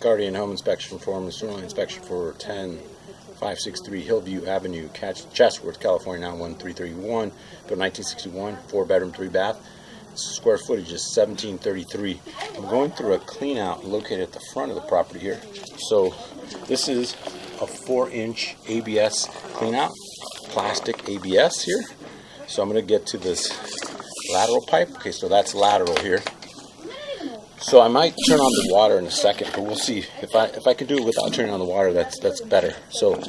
Guardian Home Inspection Form and Sewer Line Inspection for 10563 Hillview Avenue, Chatsworth, California 91331. Built 1961, 4-bedroom, 3-bath. Square footage is 1733. I'm going through a clean out located at the front of the property here. So this is a 4-inch ABS clean out, plastic ABS here. So I'm going to get to this lateral pipe. Okay, so that's lateral here. So I might turn on the water in a second, but we'll see. If I can do it without turning on the water, that's better. So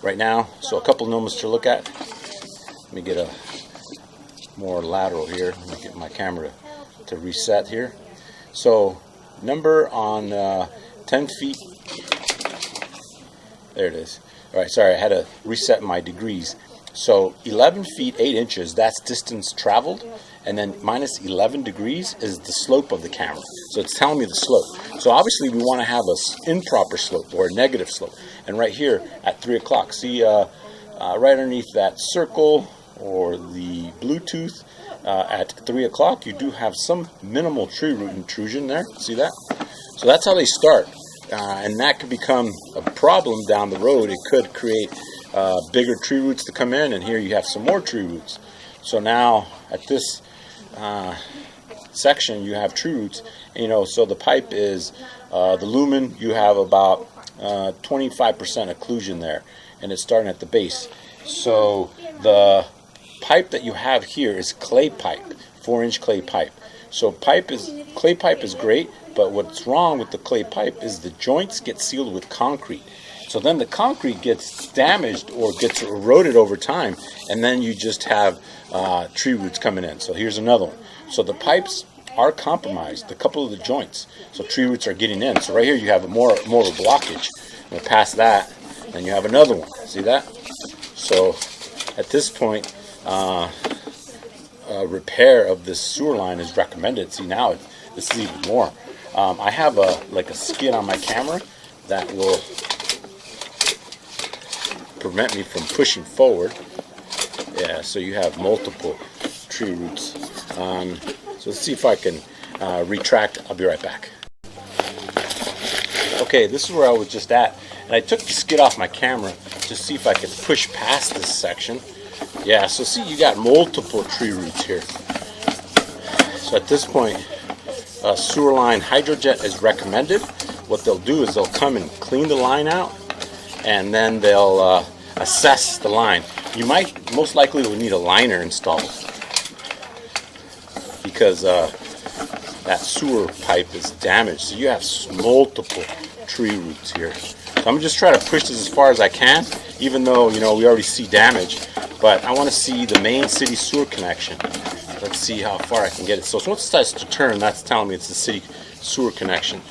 right now, so a couple numbers to look at. Let me get a more lateral here. Let me get my camera to reset here. So number on 10 feet. There it is. All right, sorry, I had to reset my degrees. So 11 feet 8 inches, that's distance traveled, and then minus 11 degrees is the slope of the camera. So it's telling me the slope. So obviously we want to have an improper slope or a negative slope. And right here at 3 o'clock, see right underneath that circle or the Bluetooth at 3 o'clock, you do have some minimal tree root intrusion there. See that? So that's how they start. And that could become a problem down the road. It could create bigger tree roots to come in, and here you have some more tree roots. So now at this section you have tree roots, so the pipe is the lumen, you have about 25% occlusion there, and it's starting at the base. So the pipe that you have here is clay pipe, 4-inch clay pipe. So clay pipe is great, but what's wrong with the clay pipe is the joints get sealed with concrete. So then the concrete gets damaged or gets eroded over time, and then you just have tree roots coming in. So here's another one. So the pipes are compromised, a couple of the joints, so tree roots are getting in. So right here you have more of a blockage. I'm going to pass that, and you have another one. See that? So at this point, repair of this sewer line is recommended. See, now this is even more. I have a skid on my camera that will prevent me from pushing forward. Yeah, so you have multiple tree roots. So let's see if I can retract. I'll be right back. Okay, this is where I was just at, and I took the skid off my camera to see if I could push past this section. Yeah, so see, you got multiple tree roots here. So at this point, sewer line hydrojet is recommended. What they'll do is they'll come and clean the line out, and then they'll assess the line. You most likely will need a liner installed because that sewer pipe is damaged. So you have multiple tree roots here. So I'm just trying to push this as far as I can, even though we already see damage. But I want to see the main city sewer connection. Let's see how far I can get it. So once it starts to turn, that's telling me it's the city sewer connection.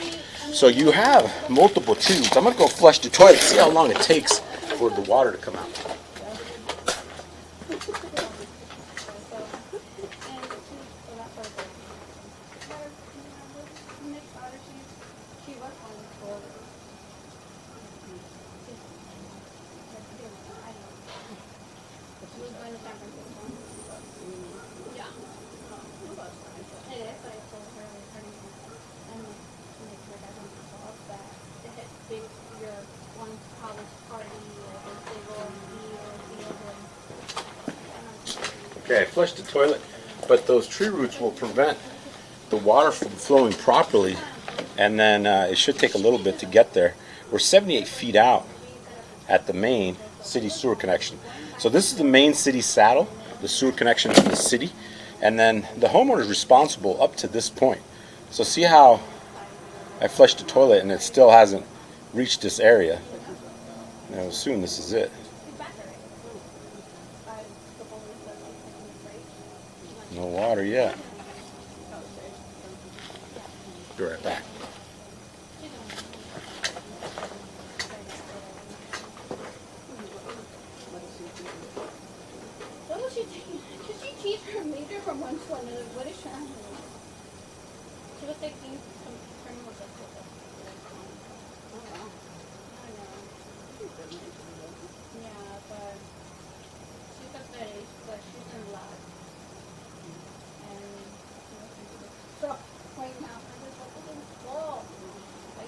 So you have multiple tree roots. I'm going to go flush the toilet, see how long it takes for the water to come out. Okay, I flushed the toilet, but those tree roots will prevent the water from flowing properly, and then it should take a little bit to get there. We're 78 feet out at the main city sewer connection. So this is the main city saddle, the sewer connection to the city, and then the homeowner is responsible up to this point. So see how I flushed the toilet and it still hasn't reached this area. I assume this is it. No water yet. Be right back. What was she taking? Could she teach her major from one to another? What is she on? She was taking some criminal justice. Oh wow. I know. Yeah, but she's at that age, but she's in love. And so right now I just opened the wall. I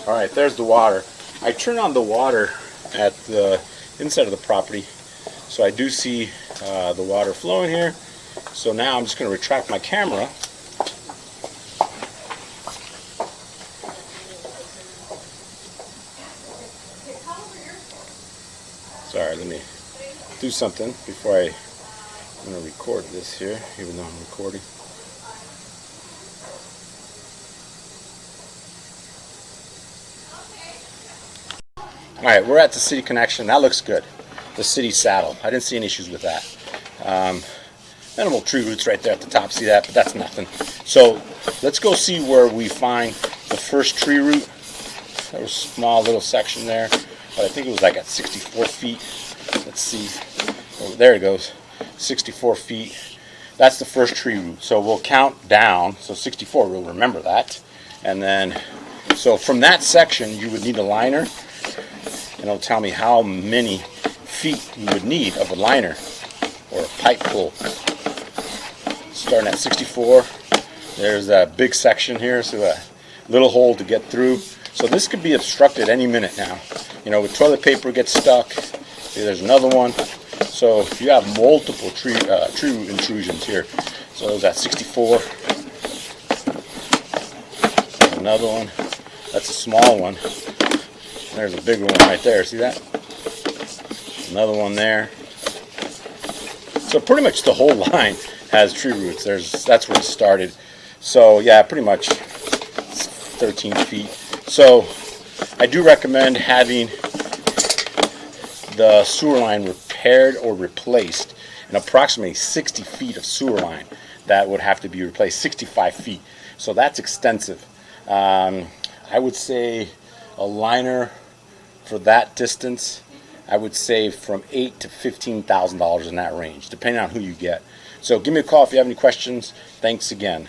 All right, there's the water. I turn on the water at the inside of the property, so I do see the water flowing here. So now I'm just going to retract my camera. Sorry, let me do something before I'm going to record this here, even though I'm recording. All right, we're at the city connection. That looks good. The city saddle. I didn't see any issues with that. Minimal tree roots right there at the top. See that? But that's nothing. So let's go see where we find the first tree root. There was a small little section there, but I think it was like at 64 feet. Let's see. Oh, there it goes. 64 feet. That's the first tree root. So we'll count down. So 64, we'll remember that. And then, so from that section, you would need a liner. And it'll tell me how many feet you would need of a liner or a pipe pull. Starting at 64, there's a big section here, so a little hole to get through. So this could be obstructed any minute now. You know, with toilet paper gets stuck. See, there's another one. So you have multiple tree root intrusions here. So there's at 64. Another one. That's a small one. There's a bigger one right there. See that? Another one there. So pretty much the whole line has tree roots. That's where it started. So yeah, pretty much 13 feet. So I do recommend having the sewer line repaired or replaced, and approximately 60 feet of sewer line that would have to be replaced. 65 feet. So that's extensive. I would say a liner for that distance, I would say from $8,000 to $15,000 in that range, depending on who you get. So give me a call if you have any questions. Thanks again.